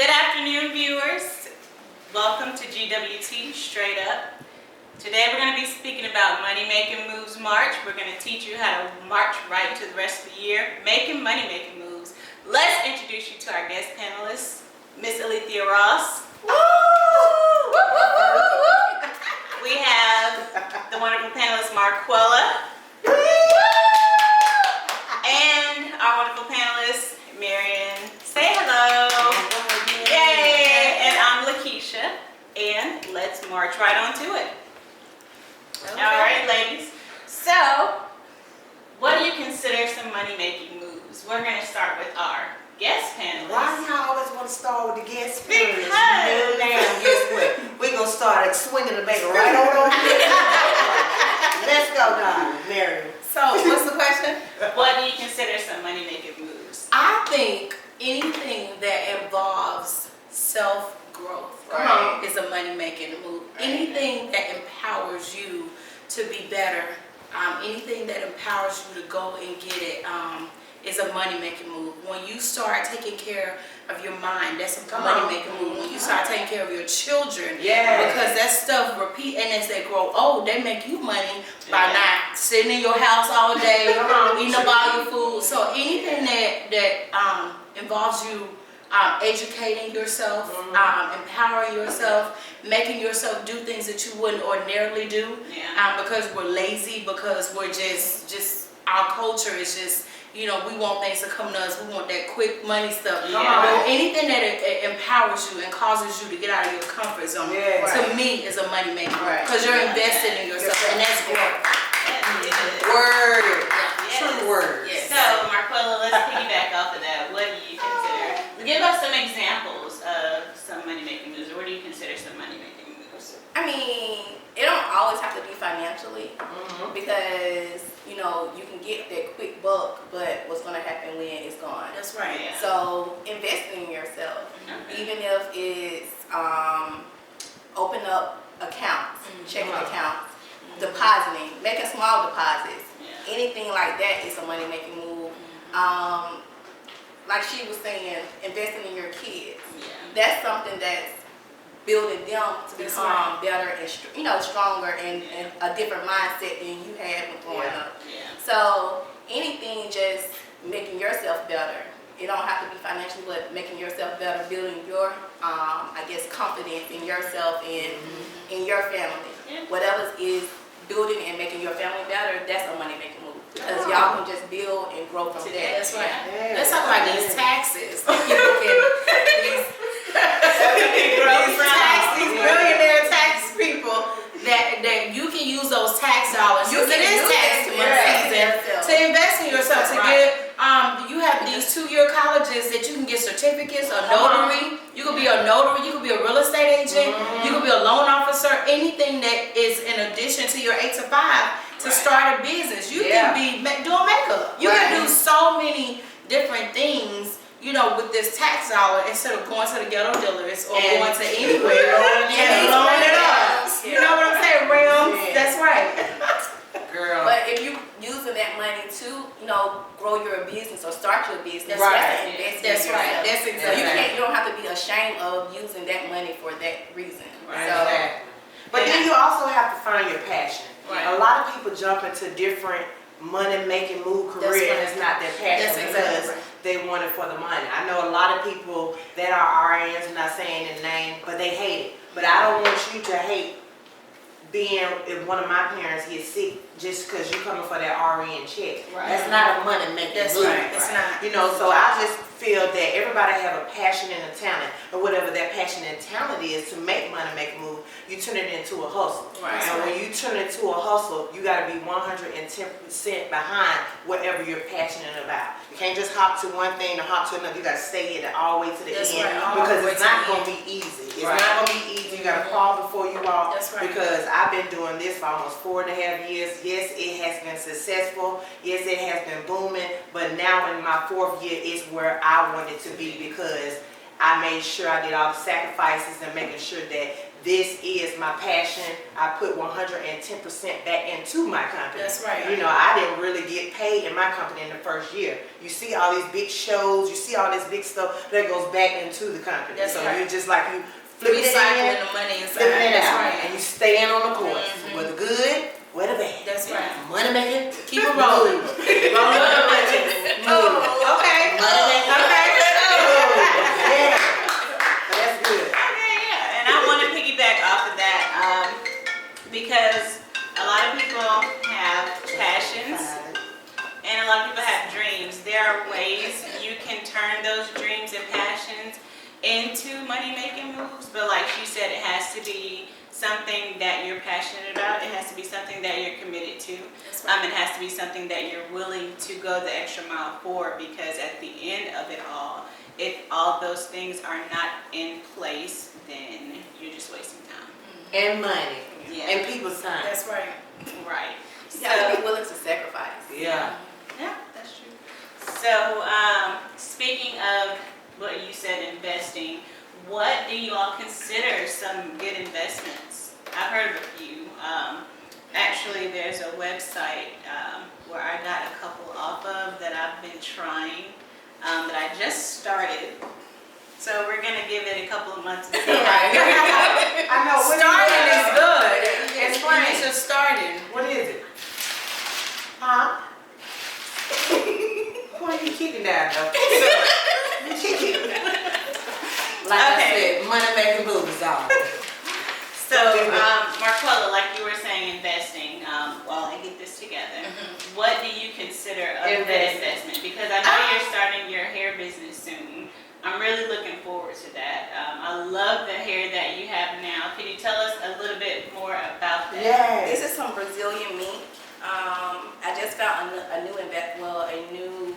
Good afternoon, viewers. Welcome to GWT Straight Up. Today we're going to be speaking about Money Making Moves March. We're going to teach you how to march right into the rest of the year, making money-making moves. Let's introduce you to our guest panelists, Miss Alethea Ross. We have the wonderful panelist, Marquella. And our wonderful panelist, Marion. Say hello. Yay! And I'm Lakeisha. And let's march right on to it. Okay. All right, ladies. So, what do you consider some money-making moves? We're going to start with our guest panelists. Why do y'all always want to start with the guest Because panelists? Guess what? We're going to start at swinging the baby right on. Let's go, darling. Mary. So, what's the question? what do you consider some money-making moves? I think anything that involves self-growth is a money-making move. Anything that empowers you to be better, anything that empowers you to go and get it, is a money-making move. When you start taking care of your mind, that's a money-making move. When you start taking care of your children, because that stuff repeat, and as they grow old, they make you money by not sitting in your house all day, eating up all your food. So anything that involves you educating yourself, empowering yourself, making yourself do things that you wouldn't ordinarily do, because we're lazy, because we're just our culture is just, you know, we want things to come to us. We want that quick money stuff. But anything that empowers you and causes you to get out of your comfort zone, to me, is a money maker. Because you're invested in yourself, and that's growth. Word. True word. So, Marquella, let's piggyback off of that. What do you consider? Give us some examples of some money-making moves, or what do you consider some money-making moves? I mean, it don't always have to be financially, because, you know, you can get that quick buck, but what's going to happen when it's gone? That's right. Yeah. So, investing in yourself, even if it's open up accounts, checking accounts, depositing, making small deposits, anything like that is a money-making move. Like she was saying, investing in your kids. That's something that's building them to become better and stronger and a different mindset than you had when growing up. So anything just making yourself better. It don't have to be financially, but making yourself better, building your, I guess, confidence in yourself and in your family. Whatever is building and making your family better, that's a money-making move. Because y'all can just build and grow from there. That's right. Let's talk about these taxes. These millionaire tax people that you can use those tax dollars. It is tax season to invest in yourself. To get you have these 2-year colleges that you can get certificates, a notary. You could be a notary. You could be a real estate agent. You could be a loan officer. Anything that is in addition to your 8 to 5 to start a business. You can be doing makeup. You can do so many different things, you know, with this tax dollar, instead of going to the ghetto dealers or going to anywhere and blowing it up. You know what I'm saying? Realms. That's right. Girl. But if you using that money to, you know, grow your business or start your business, That's that's an investment. That's in right. yourself. That's exactly. You don't have to be ashamed of using that money for that reason. But then you also have to find your passion. A lot of people jump into different money-making move careers, and it's not their passion because they want it for the money. I know a lot of people that are RNs, I'm not saying the name, but they hate it. But I don't want you to hate being, if one of my parents gets sick just because you're coming for that RN check. That's not a money-making move. It's not. You know, so I just feel that everybody have a passion and a talent, or whatever that passion and talent is to make money, make a move, you turn it into a hustle. And when you turn it into a hustle, you got to be 110% behind whatever you're passionate about. You can't just hop to one thing and hop to another. You got to stay in it all the way to the end, because it's not going to be easy. It's not going to be easy. You got to crawl before you walk. Because I've been doing this for almost 4.5 years. Yes, it has been successful. Yes, it has been booming. But now in my 4th year is where I wanted to be, because I made sure I did all the sacrifices and making sure that this is my passion. I put 110% back into my company. That's right. You know, I didn't really get paid in my company in the first year. You see all these big shows, you see all this big stuff that goes back into the company. That's so right. you just like you flipping it Recycling in, the money inside. flipping it That's out, right. and you staying on the course. Whether good, whether bad. That's right. Money making. Keep it rolling. Rolling the punches. Okay. Money making. Okay. Yeah. That's good. Okay, yeah, and I want to piggyback off of that because a lot of people have passions and a lot of people have dreams. There are ways you can turn those dreams and passions into money-making moves, but like she said, it has to be something that you're passionate about. It has to be something that you're committed to. That's right. It has to be something that you're willing to go the extra mile for, because at the end of it all, if all those things are not in place, then you're just wasting time. And money. Yeah. And people's time. That's right. Right. You gotta be willing to sacrifice. Yeah. Yeah, that's true. So, speaking of what you said, investing, what do you all consider some good investments? I've heard of a few. Actually, there's a website where I got a couple off of that I've been trying, that I just started. So we're gonna give it a couple of months. To see how it goes. I know. What Starting is is it? good. Explain. It's just starting. What is it? Huh? Who are you kicking down though? You kicking. Like I said, money making boobies on. So, Marquella, like you were saying, investing, while I get this together, what do you consider a good investment? Because I know you're starting your hair business soon. I'm really looking forward to that. I love the hair that you have now. Can you tell us a little bit more about that? Yes. This is some Brazilian mink. I just found a new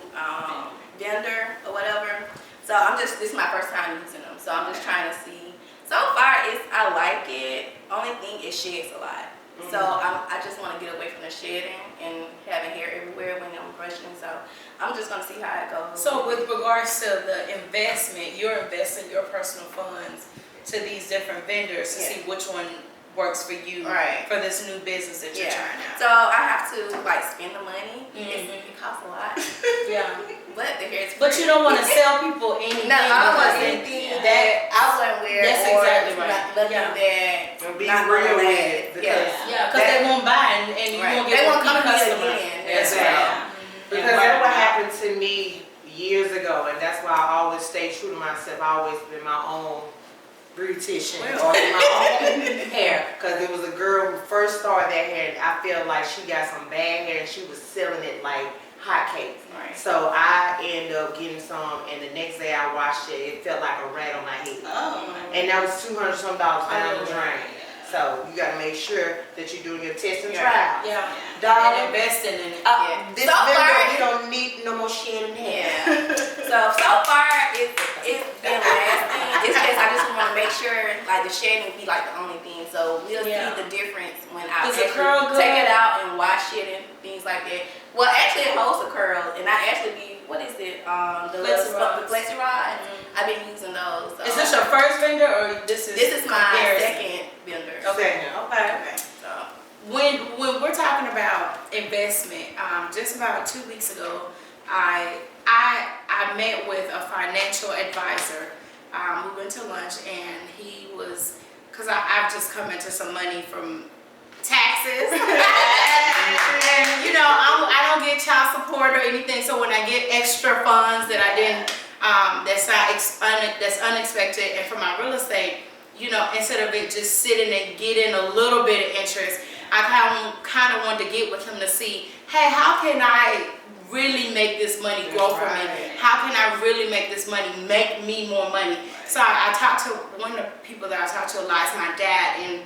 vendor or whatever. So this is my first time using them. So I'm just trying to see. So far, I like it. Only thing, it sheds a lot. So I just want to get away from the shedding and having hair everywhere when I'm brushing. So I'm just going to see how it goes. So with regards to the investment, you're investing your personal funds to these different vendors to see which one works for you for this new business that you're trying out. So I have to like spend the money. It costs a lot. Yeah. But the hair is But you don't want to sell people anything. No, I don't want because anything that I wouldn't wear. That's or exactly right. Nothing that Be not real gonna with last. it, because because they won't buy and you won't They get won't come to me customer. again. That's Exactly. right. Because that's what happened to me years ago, and that's why I always stay true to myself. I always been my own beautician or my own hair. Because there was a girl who first started that hair, and I feel like she got some bad hair, and she was selling it like hotcakes. Right. So I ended up getting some, and the next day I washed it. It felt like a rat on my head. Oh, And that was $200 some down the drain. So you gotta make sure that you're doing your test and trial. Yeah. Dog, And investing in it. this So vendor, far- we don't need no more shedding hair. So far it's been lasting. It's just I just want to make sure like the shedding be like the only thing. So we'll see the difference when I Does it actually curl good? take it out and wash it and things like that. Well, actually it holds the curls, and I actually what is it? The flexi rods. I've been using those. So. Is this your first vendor or this is my comparison? second vendor. Okay. So When we're talking about investment, just about 2 weeks ago, I met with a financial advisor. We went to lunch and he was, because I've just come into some money from taxes. And you know, I don't get child support or anything, so when I get extra funds that I didn't, that's unexpected, and for my real estate, you know, instead of it just sitting and getting a little bit of interest, I kind of wanted to get with him to see, hey, how can I really make this money grow for me? How can I really make this money make me more money? So I talked to one of the people that I talked to a lot is my dad, and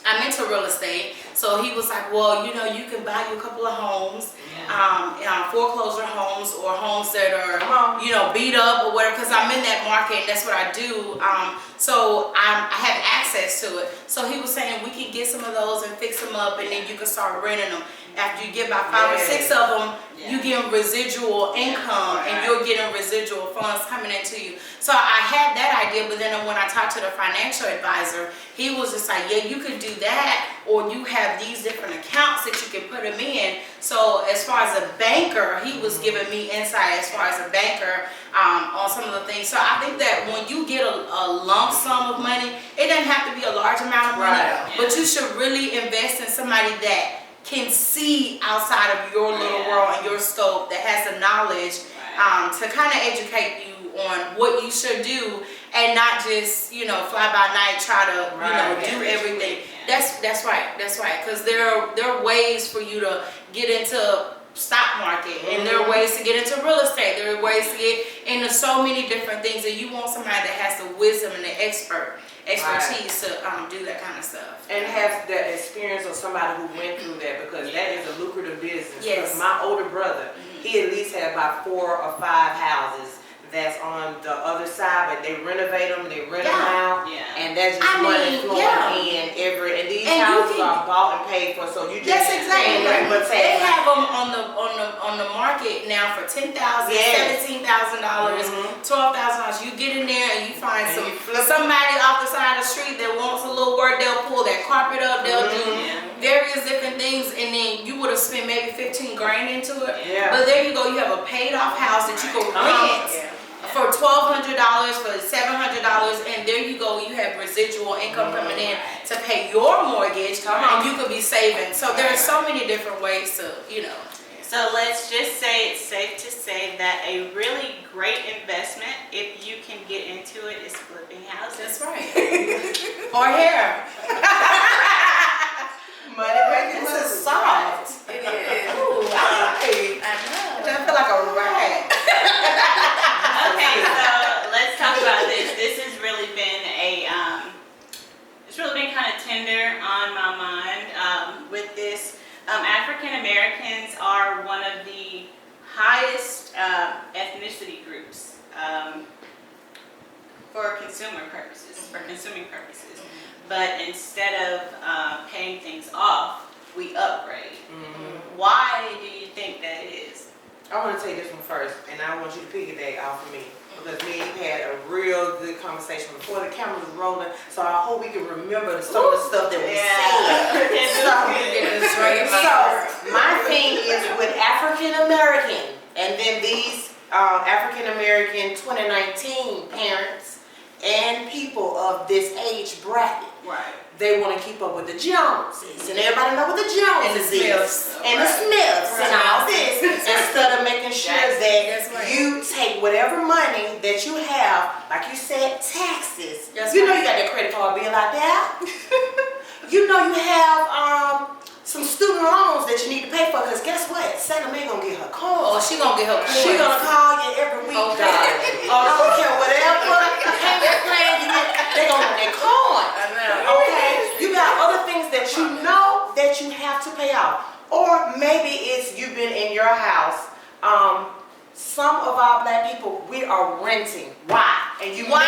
I'm into real estate. So he was like, well, you know, you can buy you a couple of homes, foreclosure homes or homes that are, you know, beat up or whatever, because I'm in that market and that's what I do. So I have access to it. So he was saying we can get some of those and fix them up, and then you can start renting them. After you get about 5 or 6 of them, you get residual income and you're getting residual funds coming into you. So I had that idea, but then when I talked to the financial advisor, he was just like, yeah, you could do that, or you have these different accounts that you can put them in. So as far as a banker, he was giving me insight as far as a banker on some of the things. So I think that when you get a lump sum of money, it doesn't have to be a large amount of money, but you should really invest in somebody that can see outside of your little world and your scope, that has the knowledge to kind of educate you on what you should do, and not just fly by night try to do everything. That's right, because there are ways for you to get into stock market, and there are ways to get into real estate, there are ways to get into so many different things, and you want somebody that has the wisdom and the expertise to do that kind of stuff. And have the experience of somebody who went through that, because that is a lucrative business. Because my older brother, he at least had about 4 or 5 houses that's on the other side, but they renovate them, they rent them out, and that's just money flowing in and these houses are bought and paid for, so you just exactly right. But they have them on the market now for $10,000, $17,000, $12,000. You get in there and you find somebody off the side of the street that wants a little work, they'll pull that carpet up, they'll do various different things, and then you would have spent maybe 15 grand into it. But there you go, you have a paid off house that you go rent for $1,200, for $700, and there you go, you have residual income coming in to pay your mortgage, and you could be saving. So there are so many different ways to, So let's just say it's safe to say that a really great investment, if you can get into it, is flipping houses. That's right. Or hair. Money making moves. This is soft. It is. Ooh, I know. I feel like a rag. Okay, so let's talk about this. This has really been it's really been kind of tender on my mind with this. African Americans are one of the highest ethnicity groups for consuming purposes. But instead of paying things off, we upgrade. Why do you think that is? I want to take this one first, and I want you to piggyback off of me, because me and you had a real good conversation before the camera was rolling, so I hope we can remember some of the stuff that we said. So my thing is with African American, and then these African American 2019 parents and people of this age bracket. They want to keep up with the Joneses, and everybody know what the Joneses is, and the Smiths, and all this, instead of making sure that you take whatever money that you have, like you said, taxes. You know you got that credit card bill out there. You know you have some student loans that you need to pay for, because guess what? Santa May gonna get her coin. She gonna get her coin. She gonna call you every week, darling. I don't care whatever payment plan you get, they gonna want their coin. Okay? You got other things that you know that you have to pay off. Or maybe it's you've been in your house. Some of our black people, we are renting. Why? And you making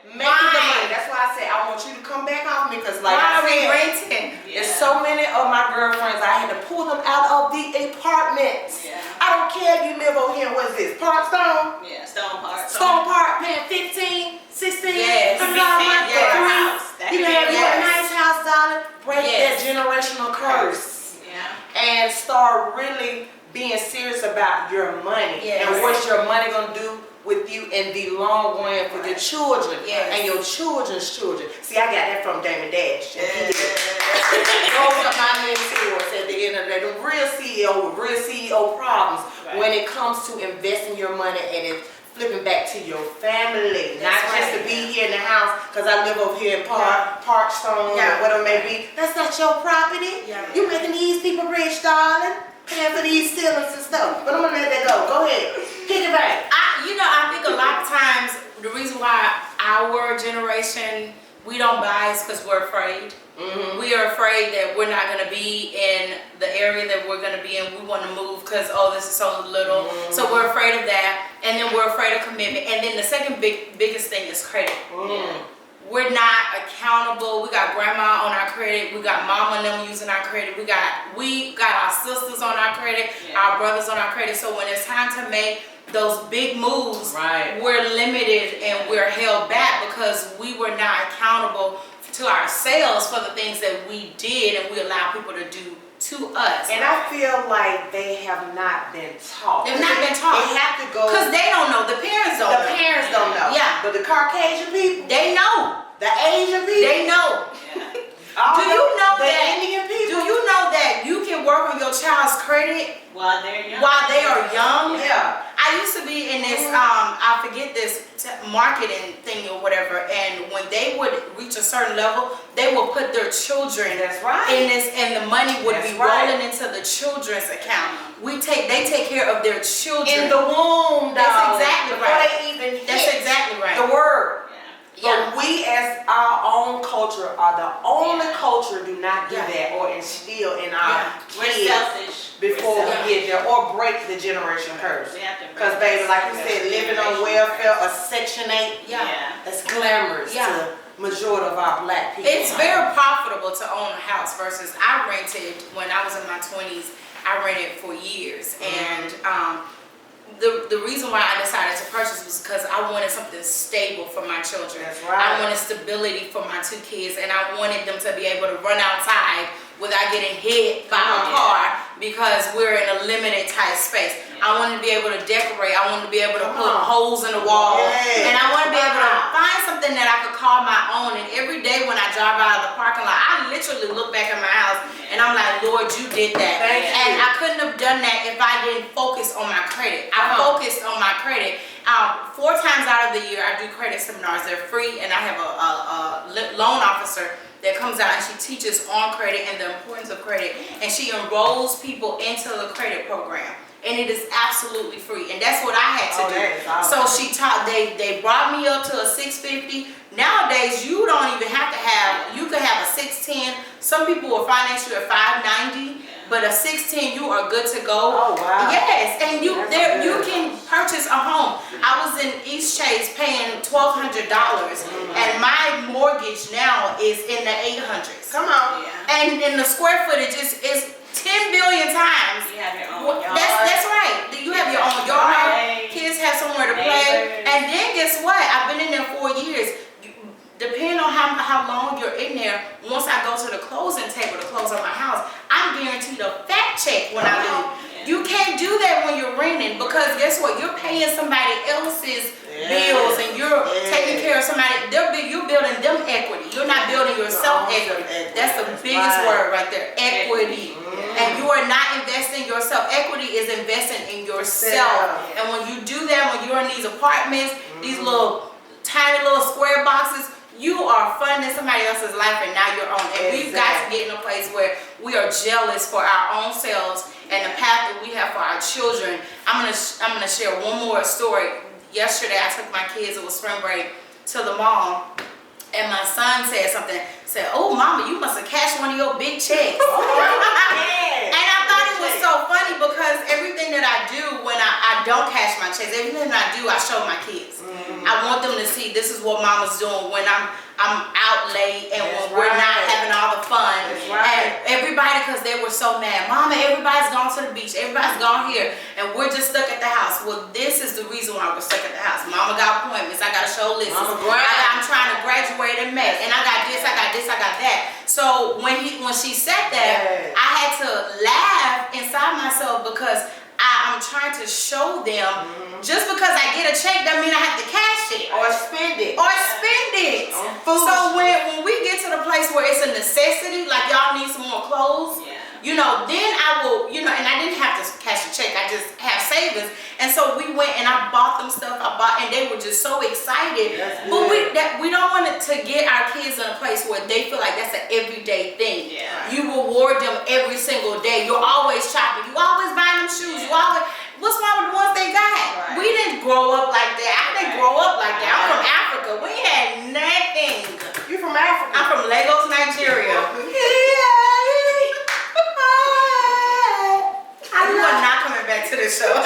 the money. That's why I said I want you to come back off me, because like I said, renting? There's so many of my girlfriends, I had to pull them out of the apartments. I don't care if you live over here, what is this, Parkstone? Stone Park. Stone Park, paying $15, $16, Yes. $100 a month for house. You can have a nice house, darling. Break that generational curse. And start really being serious about your money and what's your money gonna do with you in the long run for your children and your children's children. See, I got that from Damon Dash. Those are my mentors at the end of the day. The real CEO with real CEO problems when it comes to investing your money and it flipping back to your family, not just to be here in the house because I live over here in Parkstone or whatever it may be. That's not your property. You making these people rich, darling. Paying for these ceilings and stuff. But I'm gonna let that go. Go ahead. Pick it back. I think a lot of times the reason why our generation, we don't buy is because we're afraid. We are afraid that we're not going to be in the area that we're going to be in. We want to move because, this is so little. So we're afraid of that. And then we're afraid of commitment. And then the second biggest thing is credit. we're not accountable. We got grandma on our credit. We got mama and them using our credit. We got our sisters on our credit, our brothers on our credit. So when it's time to make those big moves, we're limited and we're held back because we were not accountable to ourselves for the things that we did and we allow people to do to us. And I feel like they have not been taught. They've not been taught. They have to go. Because they don't know. The parents don't know. The parents don't know. Yeah. But the Caucasian people, They know. the Asian people, They know. all Do you know the that? Indian Do people. you know that you can work on your child's credit While they're young. while they are young? Yeah. I used to be in this, I forget this marketing thing or whatever, and when they would reach a certain level, they would put their children That's right. in this, and the money would That's be right. rolling into the children's account. They take care of their children. In the womb, That's dog, exactly before right. they even That's hit exactly right. the word. Yeah. But we as our own culture are the only culture do not do Yeah. that or instill in our We're kids selfish. before We're we selfish. get there or break the generation curse. We have to break Because baby, like you this said, living on generation welfare or curse. Section 8, Yeah. that's glamorous Yeah. to majority of our black people. It's very profitable to own a house versus I rented when I was in my 20s. I rented for years, and the reason why I decided to purchase was because I wanted something stable for my children. That's right. I wanted stability for my 2 kids, and I wanted them to be able to run outside without getting hit by a car because we're in a limited tight space. I wanted to be able to decorate. I wanted to be able to put holes in the wall. Yeah. And I want to be able to find something that I could call my own. And every day when I drive out of the parking lot, I literally look back at my house and I'm like, Lord, you did that. Thank you. And I couldn't have done that if I didn't focus on my credit. I focused on my credit. 4 times out of the year, I do credit seminars. They're free, and I have a loan officer that comes out and she teaches on credit and the importance of credit, and she enrolls people into the credit program, and it is absolutely free, and that's what I had to do. that is awesome. So she taught. They brought me up to a 650. Nowadays, you don't even have to have. You could have a 610. Some people will finance you at 590. But a 610, you are good to go. Oh, wow. Yes, and you That's you good. can purchase a home. I was in East Chase paying $1,200, and my mortgage now is in the 800s. Come on. And the square footage is 10 billion times. You have your own yard. That's right. You have your own yard. Kids have somewhere to play. Neighbors. And then guess what? I've been in there 4 years. Depending on how long you're in there, once I go to the closing table to close up my house, I'm guaranteed a fat check when I leave. You can't do that when you're renting, because guess what? You're paying somebody else's bills, and you're taking care of somebody. You're building them equity. You're not building yourself equity. That's the biggest word right there, equity. And you are not investing in yourself. Equity is investing in yourself. And when you do that, when you're in these apartments, these little tiny little square boxes, you are funding somebody else's life, and now you're on. And we've got to get in a place where we are jealous for our own selves and the path that we have for our children. I'm gonna share one more story. Yesterday, I took my kids, it was spring break, to the mall, and my son said something. Said, "Oh, Mama, you must have cashed one of your big checks." And I thought it was so funny because everything that I do when I don't cash my checks, everything that I do, I show my kids. I want them to see this is what Mama's doing when I'm out late and when we're not having all the fun. And everybody, because they were so mad, Mama, everybody's gone to the beach, everybody's gone here, and we're just stuck at the house. Well, this is the reason why we're stuck at the house. Mama got appointments, I got to show lists. I'm trying to graduate in May, and I got this, I got this, I got that. So when she said that, I had to laugh inside myself because I'm trying to show them just because I get a check doesn't mean I have to cash it. Or spend it. So when we get to the place where it's a necessity, like y'all need some more clothes, then I will, and I didn't have to cash a check. I just have savings. And so we went and I bought them stuff. And they were just so excited. But we don't want to get our kids in a place where they feel like that's an everyday thing. You reward them every single day. You're always shopping. You always buying them shoes. You always, what's wrong with the ones they got? We didn't grow up like that. I didn't grow up like that. I'm from Africa. We had nothing. You from Africa? I'm from Lagos, Nigeria. You are not coming back to this show. You are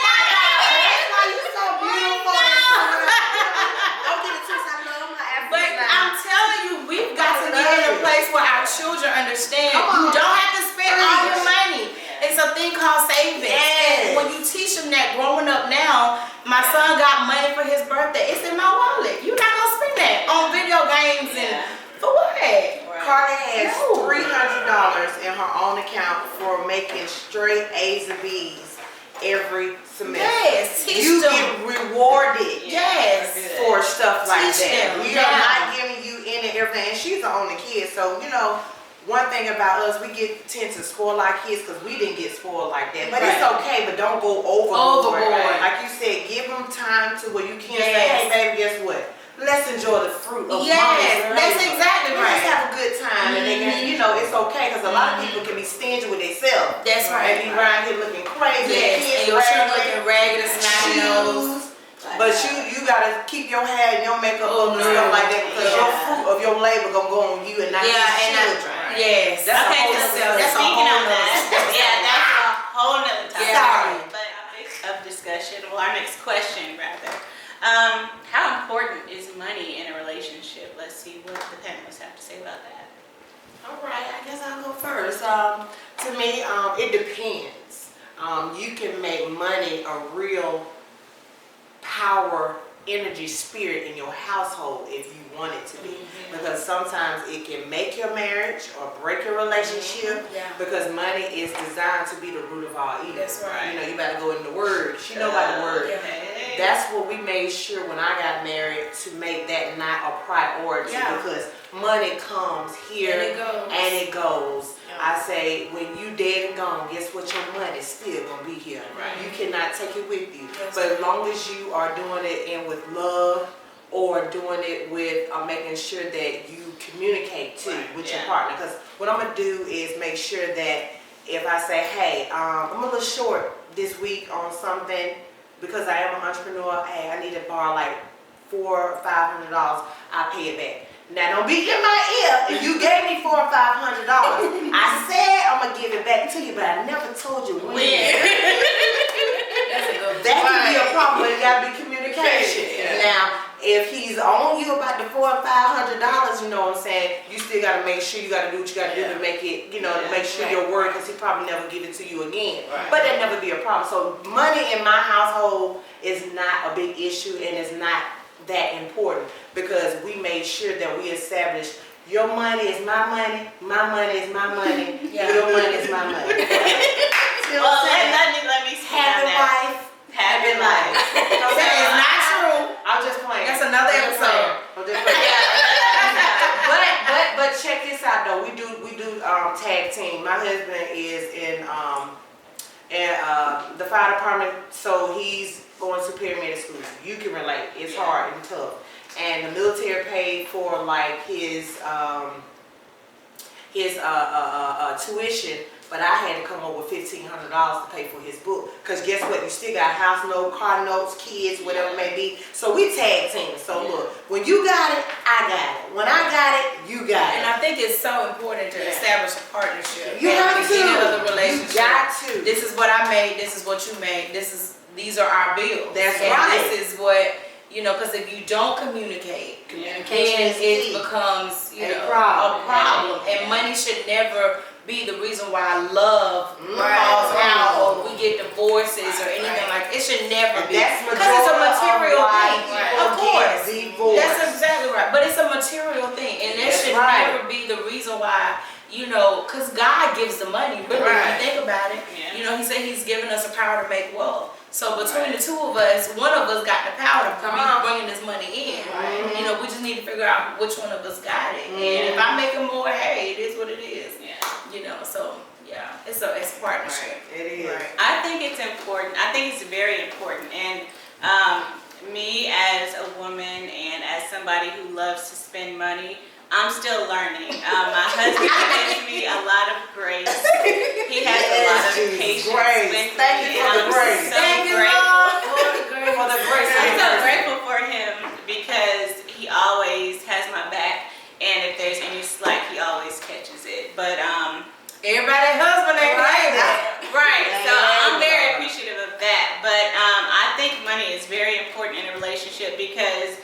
not. That's why you so beautiful. Don't get my son got money for his birthday. It's in my wallet. You're not gonna spend that on video games and for what? Carly has $300 in her own account for making straight A's and B's every semester. Yes, teach you them. get rewarded Yes, for stuff like Teach that. them, We are not giving you any and everything. And she's the only kid, so you know. One thing about us, we tend to spoil our kids because we didn't get spoiled like that. But it's okay, but don't go overboard. Like you said, give them time to where you can say, hey, baby, guess what? Let's enjoy the fruit of Yes, that's exactly right. Let's have a good time, and they can, you know, it's okay because a lot of people can be stingy with themselves. That's right. They be around here looking crazy. Yes, and your shirt looking ragged, snotty nose. But you gotta keep your hair and your makeup up and stuff like that because your fruit of your labor gonna go on you and not your children. Yes. That's okay, speaking on that, that's a whole nother topic. Sorry. But our next of discussion, well, our next question rather. How important is money in a relationship? Let's see what the panelists have to say about that. All right, I guess I'll go first. To me, it depends. You can make money a real power, energy, spirit in your household if you want it to be. Because sometimes it can make your marriage or break your relationship because money is designed to be the root of all evil. That's right. You know, you better go in the Word. She know about the Word. That's what we made sure when I got married to make that not a priority because money comes here and it goes. I say when you dead and gone, guess what? Your money's still gonna be here. You cannot take it with you. But as long as you are doing it in with love or doing it with making sure that you communicate too with your partner. Because what I'm gonna do is make sure that if I say, hey, I'm a little short this week on something because I am an entrepreneur, hey, I need to borrow like $400 or $500, I pay it back. Now don't be in my ear. If you gave me $400 or $500, I said I'm gonna give it back to you, but I never told you when. That can be a problem, but it gotta be communication. Now, if he's on you about the $400 or $500, you know what I'm saying, you still gotta make sure you gotta do what you gotta do to make it, you know, to make sure your word, because he probably never give it to you again. But that never be a problem. So money in my household is not a big issue and it's not that important because we made sure that we established your money is my money is my money, your money is my money. Well, let me see happy life, happy life. That is not true. I'm just playing. That's another episode. I'm just playing. But check this out though. We do tag team. My husband is in the fire department, so he's going to paramedic school. You can relate. It's hard and tough. And the military paid for like his tuition, but I had to come up with $1,500 to pay for his book. Cause guess what? You still got house note, car notes, kids, whatever it may be. So we tag team. So look, when you got it, I got it. When I got it, you got it. And I think it's so important to establish a partnership. You have at the beginning to. of the relationship. You got to. This is what I made. This is what you made. These are our bills. That's and right. This is what, you know, because if you don't communicate, then it becomes, you know, a problem. And money should never be the reason why love falls out or we get divorces or anything like that. It should never be. Because it's a material thing. Of course. That's exactly right. But it's a material thing. And that should never be the reason why, you know, because God gives the money. Really, when you think about it, you know, he said he's given us a power to make wealth. So between the two of us, one of us got the power to be bringing this money in. You know, we just need to figure out which one of us got it. And if I'm making more, hey, it is what it is. You know, so it's a partnership. It is. I think it's important. I think it's very important. And me as a woman and as somebody who loves to spend money, I'm still learning. My husband gives me a lot of grace. He has a lot of patience with me. Thank you for the grace. Thank you, Lord, for the grace. I'm so grateful for him because he always has my back, and if there's any slack, he always catches it. But everybody husband ain't right. So I'm very appreciative of that. But I think money is very important in a relationship because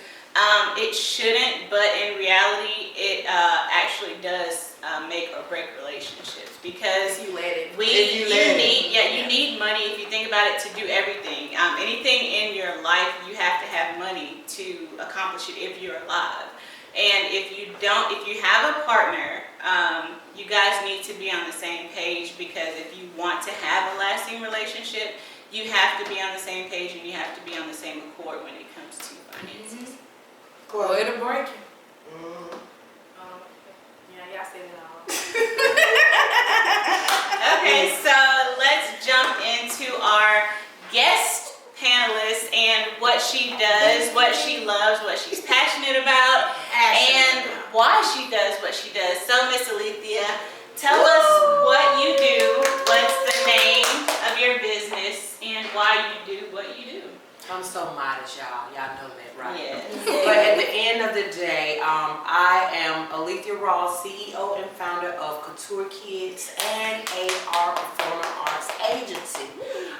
It shouldn't, but in reality, it actually does make or break relationships because You let it. you need money if you think about it to do everything. Anything in your life, you have to have money to accomplish it if you're alive. And if you have a partner, you guys need to be on the same page because if you want to have a lasting relationship, you have to be on the same page and you have to be on the same accord when it comes to finances. Or it'll break you. Yeah, y'all said it all. Okay, so let's jump into our guest panelist and what she does, what she loves, what she's passionate about, and why she does what she does. So, Miss Alethea, tell us what you do, what's the name of your business, and why you do what you do. I'm so modest, y'all. Y'all know that, right? Yes. But at the end of the day, I am Alethea Ross, CEO and founder of Couture Kids and AR Performing Arts Agency.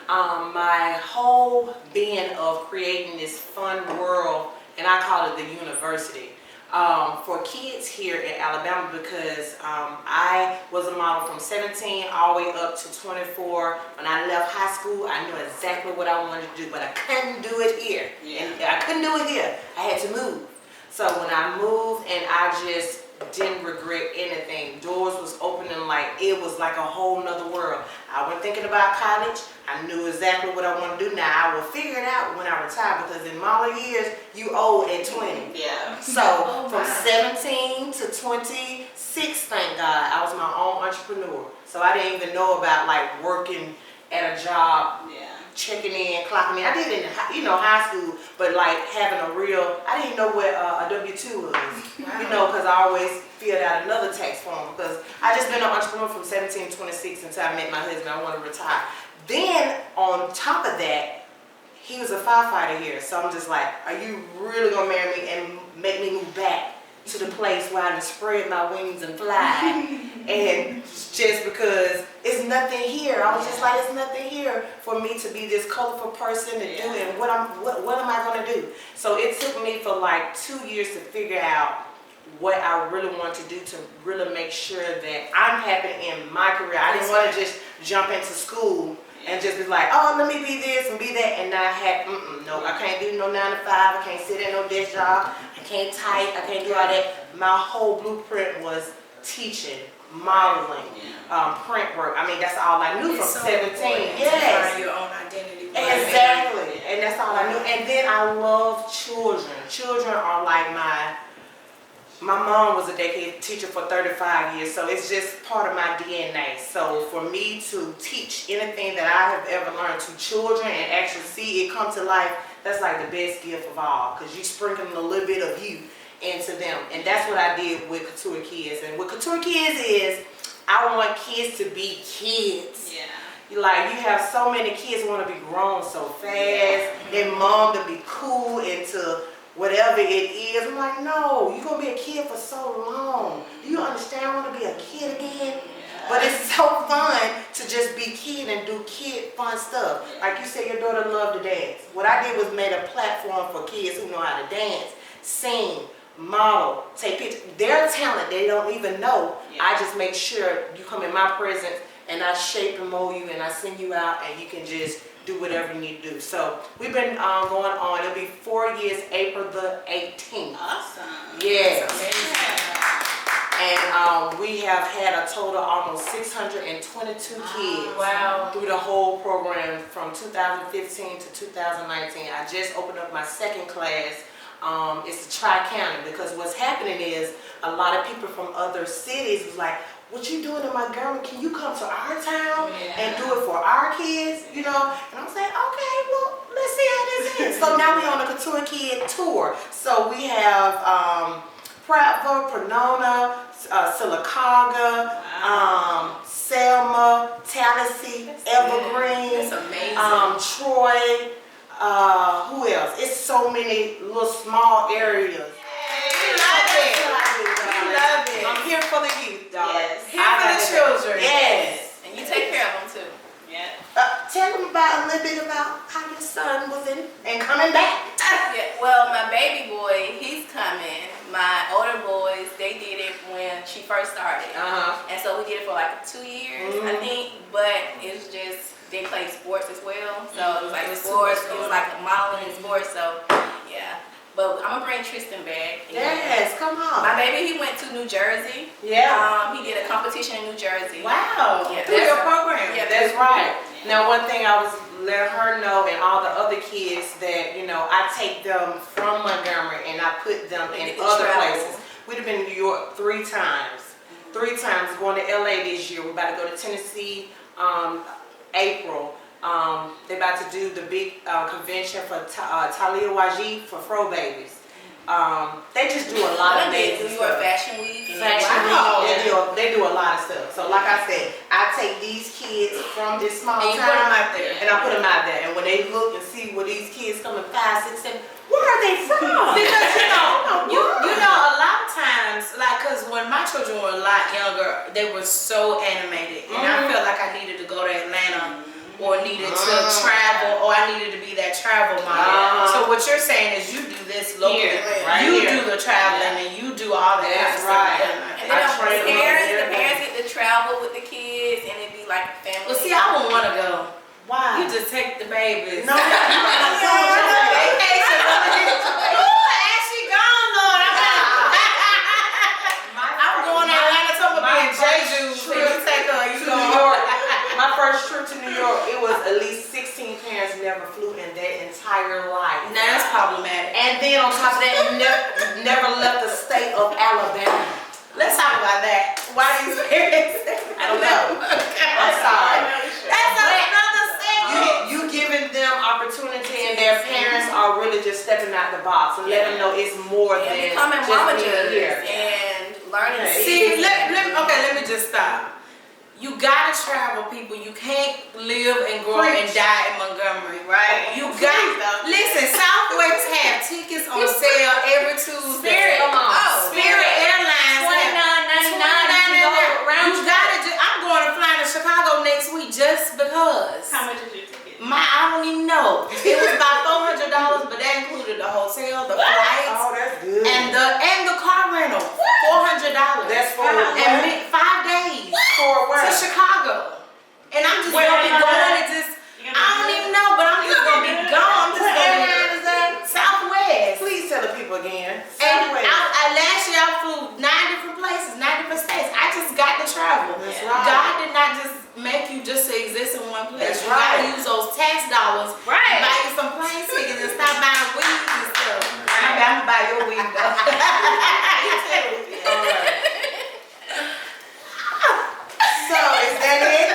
My whole being of creating this fun world, and I call it the university, for kids here in Alabama because I was a model from 17 all the way up to 24. When I left high school, I knew exactly what I wanted to do, but I couldn't do it here. Yeah. And I couldn't do it here. I had to move. So when I moved, and I just didn't regret anything. Doors was opening like it was like a whole nother world. I wasn't thinking about college. I knew exactly what I want to do. Now I will figure it out when I retire because in my years, you old at 20. Yeah. So from 17 to 26, thank God, I was my own entrepreneur. So I didn't even know about like working at a job, checking in, clocking in. I did it in high school, but like having a real, I didn't know what a W-2 was, because I always filled out another tax form because I just been an entrepreneur from 17 to 26 until I met my husband. I want to retire. Then on top of that, he was a firefighter here. So I'm just like, are you really going to marry me and make me move back to the place where I can spread my wings and fly? And just because it's nothing here, I was just like, it's nothing here for me to be this colorful person to do it. And what am I going to do? So it took me for like 2 years to figure out what I really want to do to really make sure that I'm happy in my career. I didn't want to just jump into school and just be like, oh, let me be this and be that, and not have, no, I can't do no 9 to 5, I can't sit at no desk job, I can't type, I can't do all that. My whole blueprint was teaching, modeling, print work. I mean, that's all I knew from 17. Yes. Find your own identity. Exactly, and that's all I knew. And then I love children. Children are like my mom was a daycare teacher for 35 years, so it's just part of my DNA. So for me to teach anything that I have ever learned to children and actually see it come to life, that's like the best gift of all, because you sprinkling a little bit of you into them. And that's what I did with Couture Kids. And what Couture Kids is, I want kids to be kids. Yeah. Like, you have so many kids who want to be grown so fast, their mom to be cool into whatever it is. I'm like, no, you're going to be a kid for so long. Do you understand? I want to be a kid again. But it's so fun to just be kid and do kid fun stuff. Like you said, your daughter loved to dance. What I did was made a platform for kids who know how to dance, sing, model, take pictures. Their talent, they don't even know. I just make sure you come in my presence and I shape and mold you and I send you out and you can just do whatever you need to do. So we've been going on. It'll be 4 years, April the 18th. Awesome. Yes. And we have had a total of almost 622 kids through the whole program from 2015 to 2019. I just opened up my second class. It's a tri-county, because what's happening is a lot of people from other cities is like, what you doing in Montgomery? Can you come to our town and do it for our kids? You know? And I'm saying, okay, well, let's see how this is. So now we're on a Couture Kid tour. So we have Prattville, Prenona, Sylacauga, Selma, Tallahassee, Evergreen, Troy, who else? It's so many little small areas. I'm here for the youth, darling. Here for the children. Yes. And you take care of them too. Tell them about a little bit about how your son was in and coming back. Well, my baby boy, he's my older boys, they did it when she first started. And so we did it for like 2 years, I think. But it's just, they played sports as well. So it was like sports, it was like modeling and sports. So yeah. But I'm gonna bring Tristan back. Yes, come on. My baby, he went to New Jersey. Yeah. He did a competition in New Jersey. Wow. Yeah, Through your program. Yeah, that's right. Now, one thing I was letting her know and all the other kids that, you know, I take them from Montgomery and I put them in other places. We'd have been in New York 3 times. 3 times going to LA this year. We're about to go to Tennessee April. They're about to do the big convention for Talia Wajid for fro babies. They just do a lot of things. New York Fashion Week. They do a lot of stuff. So like I said, I take these kids from this small town And you put them out there. and I put them out there. And when they look and see where these kids coming 5, 6, 7, where are they from? Because you know, a lot of times, like, cause when my children were a lot younger, they were so animated, and I felt like I needed to go to Atlanta. Or needed to travel, or I needed to be that travel model. So what you're saying is you do this locally, you do the traveling, and you do all that. That's right. And then the parents get to travel with the kids, and it'd be like a family. Well, see, I wouldn't want to go. Why? You just take the babies. No, Vacation. Ooh, Ashley gone, Lord. I'm going to Atlanta. So I'm gonna be in Jeju. You take her. You to go. New York. My first trip to New York, it was at least 16 parents never flew in their entire life. Now that's problematic. And then on top of that, never left the state of Alabama. Let's talk about that. Why these parents? I don't know. I'm sorry. That's another thing. You giving them opportunity, and their parents are really just stepping out the box and let them know it's more than becoming just being here. and learning. See, let me just stop. You gotta travel, people. You can't live and grow and die in Montgomery, right? You got listen. Southwest have tickets on sale every Tuesday. Spirit Airlines $29.99. You gotta. I'm going to fly to Chicago next week just because. How much is your ticket? I don't even know. It was about $400, but that included the hotel, the flights, Oh, that's good. and the car rental. $400. That's for and 5 days for where? to Chicago. And I'm just gonna be going and just. I don't even know, but I'm just gonna be gone. I'm just gonna be Southwest. Please tell the people again. And last year I flew 9 different places, 9 different states. I just got to travel. That's right. God did not just make you just to exist in one place. That's You right. gotta use those tax dollars. Right. Buy you some plane tickets and stop buying weeds and stuff. I'm gonna buy your weed though. You too. All right. So is that it?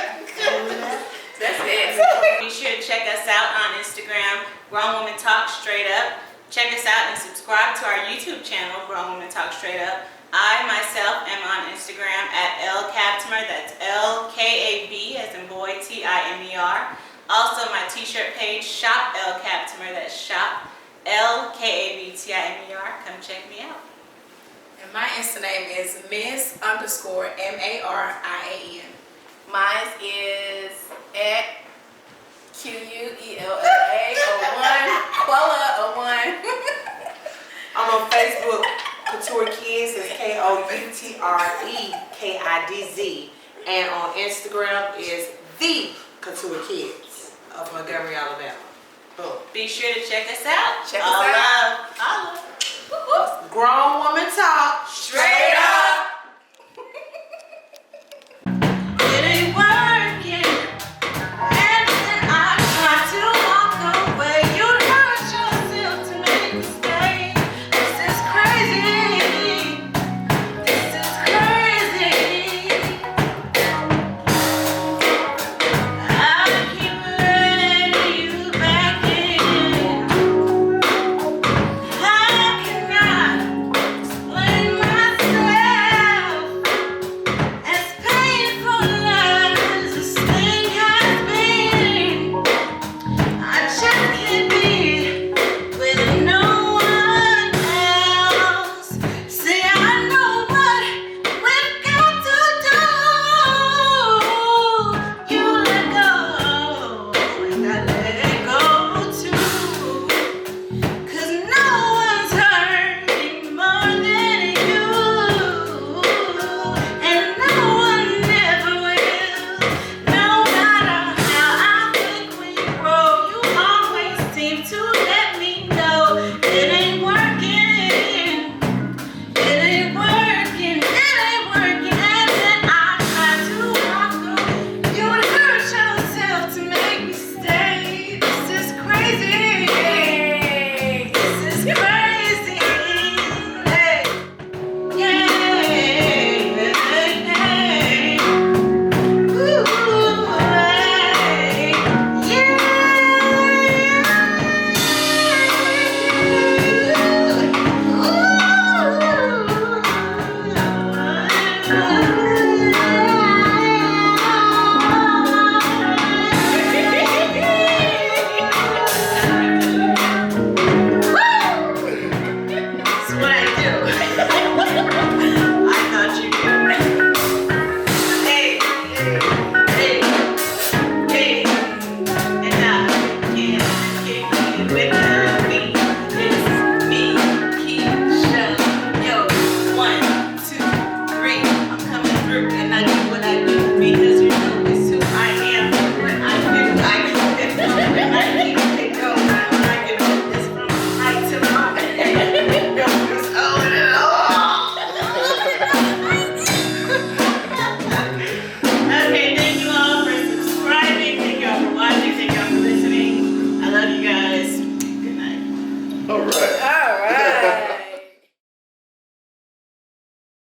That's it. Be sure to check us out on Instagram, Grown Women Talk Straight Up. Check us out and subscribe to our YouTube channel, Grown Women Talk Straight Up. I myself am on Instagram at LKabtimer, that's LKAB as in boy, TIMER. Also my t-shirt page, Shop LKabtimer, that's Shop LKABTIMER. Come check me out. And my Insta name is Miss_MARIAN. Mine is at QUELLA01 Quella01. I'm on Facebook, Couture Kids, it's KOUTREKIDZ. And on Instagram is The Couture Kids of Montgomery, Alabama. Boom. Be sure to check us out. Check us out. All love. Grown Woman Talk Straight up. It ain't working. And then I try to walk away. You hurt yourself to make me stay. This is crazy. This is crazy. I keep letting you back in. I All right.